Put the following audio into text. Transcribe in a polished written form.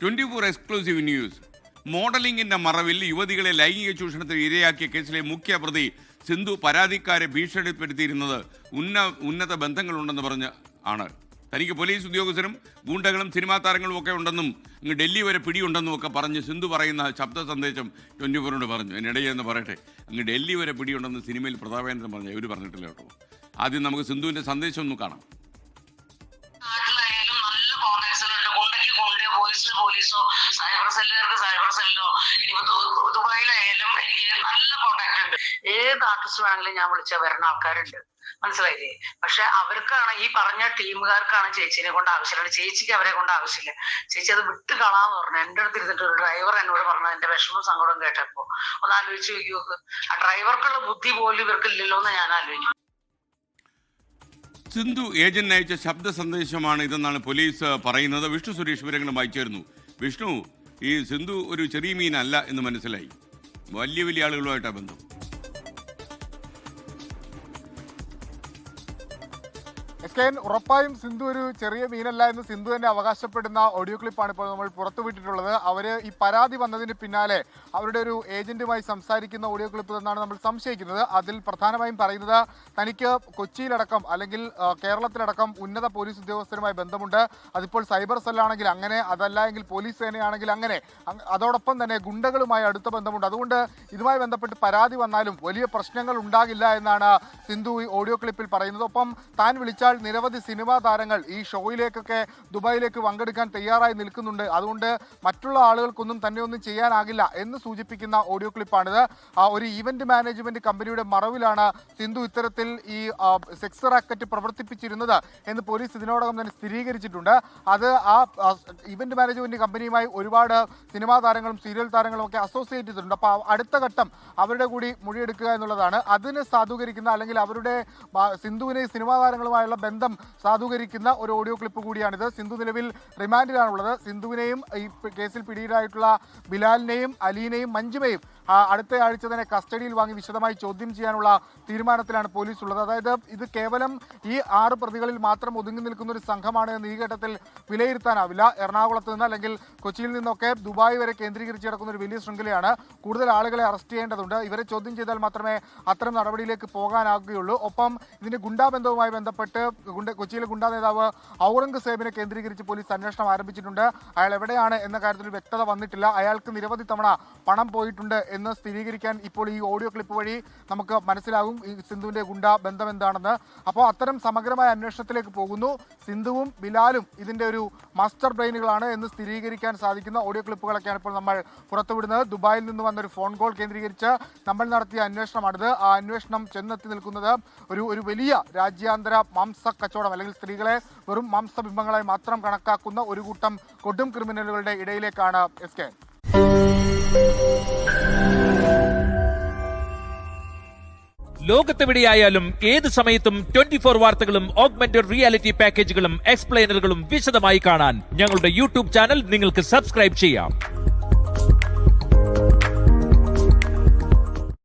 24 exclusive news. മോഡലിംഗിന്റെ മറവിൽ യുവതികളെ ലൈംഗിക ചൂഷണത്തിന് ഇരയാക്കിയ കേസിലെ മുഖ്യ പ്രതി സിന്ധു പരാതിക്കാരെ ഭീഷണിപ്പെടുത്തിയിരുന്നത് ഉന്നത ബന്ധങ്ങളുണ്ടെന്ന് പറഞ്ഞ് ആണ്. തനിക്ക് പോലീസ് ഉദ്യോഗസ്ഥരും ഗൂണ്ടകളും സിനിമാ താരങ്ങളും ഒക്കെ ഉണ്ടെന്നും അങ്ങ് ഡൽഹി വരെ പിടിയുണ്ടെന്നും ഒക്കെ പറഞ്ഞ് സിന്ധു പറയുന്ന ശബ്ദ സന്ദേശം 24 പറഞ്ഞു. എന്നിടയിൽ എന്ന് പറയട്ടെ, അങ്ങ് ഡൽഹി വരെ പിടിയുണ്ടെന്ന് സിനിമയിൽ പ്രതാപേന്ദ്രൻ പറഞ്ഞു. ഇവർ പറഞ്ഞിട്ടില്ല കേട്ടോ. ആദ്യം നമുക്ക് സിന്ധുവിൻ്റെ സന്ദേശം ഒന്ന് കാണാം. പോലീസോ സൈബർ സെല്ലുകാർക്ക് സൈബർ സെല്ലോ, ഇനിയിപ്പോ ദുബായിലായാലും എനിക്ക് നല്ല കോണ്ടാക്ട് ഉണ്ട്. ഏത് ആർട്ടിസ്റ്റ് വേണമെങ്കിലും ഞാൻ വിളിച്ചാൽ വരുന്ന ആൾക്കാരുണ്ട്, മനസ്സിലായില്ലേ? പക്ഷെ അവർക്കാണ്, ഈ പറഞ്ഞ ടീമുകാർക്കാണ് ചേച്ചിനെ കൊണ്ട് ആവശ്യമില്ല. ചേച്ചിക്ക് അവരെ കൊണ്ട് ആവശ്യമില്ല. ചേച്ചി അത് വിട്ട് കളാന്ന് പറഞ്ഞു. എൻ്റെ അടുത്ത് ഇരുന്നിട്ട് ഒരു ഡ്രൈവർ എന്നോട് പറഞ്ഞു, എന്റെ വിഷമവും സങ്കടവും കേട്ടപ്പോ ഒന്ന് ആലോചിച്ച് നോക്കി. ആ ഡ്രൈവർക്കുള്ള ബുദ്ധി പോലും ഇവർക്കില്ലല്ലോ എന്ന് ഞാൻ ആലോചിക്കും. സിന്ധു ഏജന്റ് അയച്ച ശബ്ദ സന്ദേശമാണ് ഇതെന്നാണ് പോലീസ് പറയുന്നത്. വിഷ്ണു സുരേഷ് വിവരങ്ങളും വായിച്ചായിരുന്നു. വിഷ്ണു, ഈ സിന്ധു ഒരു ചെറിയ മീനല്ല എന്ന് മനസ്സിലായി. വലിയ വലിയ ആളുകളുമായിട്ടാണ് ബന്ധം. ഉറപ്പായും സിന്ധു ഒരു ചെറിയ മീനല്ല എന്ന് സിന്ധു തന്നെ അവകാശപ്പെടുന്ന ഓഡിയോ ക്ലിപ്പാണ് ഇപ്പോൾ നമ്മൾ പുറത്തുവിട്ടിട്ടുള്ളത്. അവര് ഈ പരാതി വന്നതിന് പിന്നാലെ അവരുടെ ഒരു ഏജന്റുമായി സംസാരിക്കുന്ന ഓഡിയോ ക്ലിപ്പ് എന്നാണ് നമ്മൾ സംശയിക്കുന്നത്. അതിൽ പ്രധാനമായും പറയുന്നത് തനിക്ക് കൊച്ചിയിലടക്കം അല്ലെങ്കിൽ കേരളത്തിലടക്കം ഉന്നത പോലീസ് ഉദ്യോഗസ്ഥരുമായി ബന്ധമുണ്ട്. അതിപ്പോൾ സൈബർ സെല്ലാണെങ്കിൽ അങ്ങനെ, അതല്ല എങ്കിൽ പോലീസ് സേനയാണെങ്കിൽ അങ്ങനെ, അതോടൊപ്പം തന്നെ ഗുണ്ടകളുമായി അടുത്ത ബന്ധമുണ്ട്. അതുകൊണ്ട് ഇതുമായി ബന്ധപ്പെട്ട് പരാതി വന്നാലും വലിയ പ്രശ്നങ്ങൾ ഉണ്ടാകില്ല എന്നാണ് സിന്ധു ഈ ഓഡിയോ ക്ലിപ്പിൽ പറയുന്നത്. ഒപ്പം താൻ വിളിച്ചാൽ നിരവധി സിനിമാ താരങ്ങൾ ഈ ഷോയിലേക്കൊക്കെ ദുബായിലേക്ക് പങ്കെടുക്കാൻ തയ്യാറായി നിൽക്കുന്നുണ്ട്. അതുകൊണ്ട് മറ്റുള്ള ആളുകൾക്കൊന്നും തന്നെ ഒന്നും ചെയ്യാനാകില്ല എന്ന് സൂചിപ്പിക്കുന്ന ഓഡിയോ ക്ലിപ്പാണിത്. ഒരു ഈവന്റ് മാനേജ്മെന്റ് കമ്പനിയുടെ മറവിലാണ് സിന്ധു ഇത്തരത്തിൽ ഈ സെക്സ് റാക്കറ്റ് പ്രവർത്തിപ്പിച്ചിരുന്നത് എന്ന് പോലീസ് ഇതിനോടകം തന്നെ സ്ഥിരീകരിച്ചിട്ടുണ്ട്. അത് ആ ഈവന്റ് മാനേജ്മെന്റ് കമ്പനിയുമായി ഒരുപാട് സിനിമാ താരങ്ങളും സീരിയൽ താരങ്ങളും ഒക്കെ അസോസിയേറ്റ് ചെയ്തിട്ടുണ്ട്. അപ്പോൾ അടുത്ത ഘട്ടം അവരുടെ കൂടി മൊഴിയെടുക്കുക എന്നുള്ളതാണ്. അതിന് സാധൂകരിക്കുന്ന അല്ലെങ്കിൽ അവരുടെ സിന്ധുവിനെ സിനിമാ താരങ്ങളുമായുള്ള ബന്ധം സാധൂകരിക്കുന്ന ഒരു ഓഡിയോ ക്ലിപ്പ് കൂടിയാണിത്. സിന്ധു നിലവിൽ റിമാൻഡിലാണുള്ളത്. സിന്ധുവിനെയും ഈ കേസിൽ പിടിയിലായിട്ടുള്ള ബിലാലിനെയും അലീനെയും മഞ്ജുമയും അടുത്ത ആഴ്ച തന്നെ കസ്റ്റഡിയിൽ വാങ്ങി വിശദമായി ചോദ്യം ചെയ്യാനുള്ള തീരുമാനത്തിലാണ് പോലീസ് ഉള്ളത്. അതായത് ഇത് കേവലം ഈ 6 പ്രതികളിൽ മാത്രം ഒതുങ്ങി നിൽക്കുന്ന ഒരു സംഘമാണ് എന്ന് ഈ ഘട്ടത്തിൽ വിലയിരുത്താനാവില്ല. എറണാകുളത്ത് നിന്ന് അല്ലെങ്കിൽ കൊച്ചിയിൽ നിന്നൊക്കെ ദുബായ് വരെ കേന്ദ്രീകരിച്ച് കിടക്കുന്ന ഒരു വലിയ ശൃംഖലയാണ്. കൂടുതൽ ആളുകളെ അറസ്റ്റ് ചെയ്യേണ്ടതുണ്ട്. ഇവരെ ചോദ്യം ചെയ്താൽ മാത്രമേ അത്തരം നടപടിയിലേക്ക് പോകാനാകുകയുള്ളൂ. ഒപ്പം ഇതിന്റെ ഗുണ്ടാബന്ധവുമായി ബന്ധപ്പെട്ട് കൊച്ചിയിലെ ഗുണ്ടാ നേതാവ് ഔറംഗസേബിനെ കേന്ദ്രീകരിച്ച് പോലീസ് അന്വേഷണം ആരംഭിച്ചിട്ടുണ്ട്. അയാൾ എവിടെയാണ് എന്ന കാര്യത്തിൽ വ്യക്തത വന്നിട്ടില്ല. അയാൾക്ക് നിരവധി തവണ പണം പോയിട്ടുണ്ട് എന്ന് സ്ഥിരീകരിക്കാൻ ഇപ്പോൾ ഈ ഓഡിയോ ക്ലിപ്പ് വഴി നമുക്ക് മനസ്സിലാകും ഈ സിന്ധുവിന്റെ ഗുണ്ടാ ബന്ധം എന്താണെന്ന്. അപ്പോൾ അത്തരം സമഗ്രമായ അന്വേഷണത്തിലേക്ക് പോകുന്നു. സിന്ധുവും ബിലാലും ഇതിന്റെ ഒരു മാസ്റ്റർ ബ്രെയിനുകളാണ് എന്ന് സ്ഥിരീകരിക്കാൻ സാധിക്കുന്ന ഓഡിയോ ക്ലിപ്പുകളൊക്കെയാണ് ഇപ്പോൾ നമ്മൾ പുറത്തുവിടുന്നത്. ദുബായിൽ നിന്ന് വന്നൊരു ഫോൺ കോൾ കേന്ദ്രീകരിച്ച് നമ്മൾ നടത്തിയ അന്വേഷണമാണിത്. ആ അന്വേഷണം ചെന്നെത്തി നിൽക്കുന്നത് ഒരു വലിയ രാജ്യാന്തര മാംസ കച്ചവടം അല്ലെങ്കിൽ സ്ത്രീകളെ വെറും മാംസബിംബങ്ങളായി മാത്രം കണക്കാക്കുന്ന ഒരു കൂട്ടം കൊടും ക്രിമിനലുകളുടെ ഇടയിലേക്കാണ്. എസ് കെ, ലോകത്തെവിടെയായാലും ഏത് സമയത്തും 24 വാർത്തകളും ഓഗ്മെന്റഡ് റിയാലിറ്റി പാക്കേജുകളും എക്സ്പ്ലെയിനറുകളും വിശദമായി കാണാൻ ഞങ്ങളുടെ യൂട്യൂബ് ചാനൽ നിങ്ങൾക്ക് സബ്സ്ക്രൈബ് ചെയ്യാം.